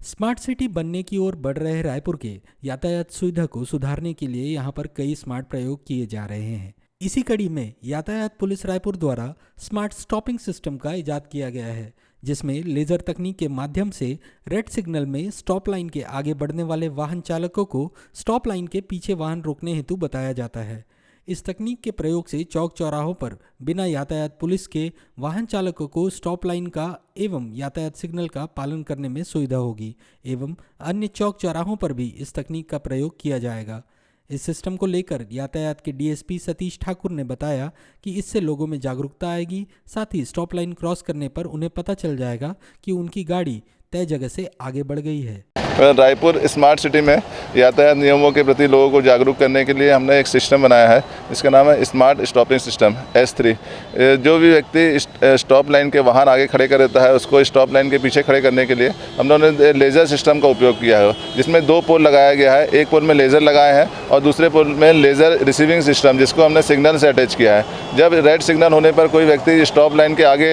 Smart city बनने की ओर बढ़ रहे रायपुर के यातायात सुविधा को सुधारने के लिए यहाँ पर कई स्मार्ट प्रयोग किए जा रहे हैं। इसी कड़ी में यातायात पुलिस रायपुर द्वारा स्मार्ट स्टॉपिंग सिस्टम का इजाद किया गया है, जिसमें लेजर तकनीक के माध्यम से रेड सिग्नल में स्टॉप लाइन के आगे बढ़ने वाले वाहन चालकों को स्टॉप लाइन के पीछे वाहन रोकने हेतु बताया जाता है। इस तकनीक के प्रयोग से चौक चौराहों पर बिना यातायात पुलिस के वाहन चालकों को स्टॉप लाइन का एवं यातायात सिग्नल का पालन करने में सुविधा होगी एवं अन्य चौक चौराहों पर भी इस तकनीक का प्रयोग किया जाएगा। इस सिस्टम को लेकर यातायात के डीएसपी सतीश ठाकुर ने बताया कि इससे लोगों में जागरूकता आएगी, साथ ही स्टॉप लाइन क्रॉस करने पर उन्हें पता चल जाएगा कि उनकी गाड़ी तय जगह से आगे बढ़ गई है। रायपुर स्मार्ट सिटी में यातायात नियमों के प्रति लोगों को जागरूक करने के लिए हमने एक सिस्टम बनाया है। इसका नाम है स्मार्ट स्टॉपिंग सिस्टम S3। जो भी व्यक्ति स्टॉप लाइन के वाहन आगे खड़े कर देता है, उसको स्टॉप लाइन के पीछे खड़े करने के लिए हम लोगों ने लेज़र सिस्टम का उपयोग किया है, जिसमें 2 पोल लगाया गया है। एक पोल में लेज़र लगाए हैं और दूसरे पोल में लेज़र रिसीविंग सिस्टम, जिसको हमने सिग्नल से अटैच किया है। जब रेड सिग्नल होने पर कोई व्यक्ति स्टॉप लाइन के आगे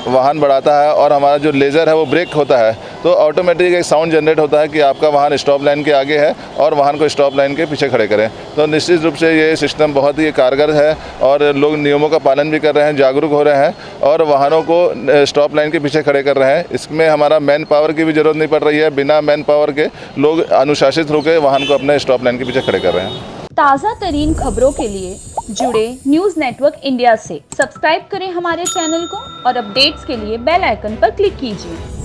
वाहन बढ़ाता है और हमारा जो लेज़र है वो ब्रेक होता है, तो ऑटोमेटिक एक साउंड जनरेट होता है कि आपका वाहन स्टॉप लाइन के आगे है और वाहन को स्टॉप लाइन के पीछे खड़े करें। तो निश्चित रूप से ये सिस्टम बहुत ही कारगर है और लोग नियमों का पालन भी कर रहे हैं, जागरूक हो रहे हैं और वाहनों को स्टॉप लाइन के पीछे खड़े कर रहे हैं। इसमें हमारा मैन पावर की भी ज़रूरत नहीं पड़ रही है। बिना मैन पावर के लोग अनुशासित होकर वाहन को अपने स्टॉप लाइन के पीछे खड़े कर रहे हैं। ताज़ा तरीन खबरों के लिए जुड़े न्यूज़ नेटवर्क इंडिया से। सब्सक्राइब करें हमारे चैनल को और अपडेट्स के लिए बेल आइकन पर क्लिक कीजिए।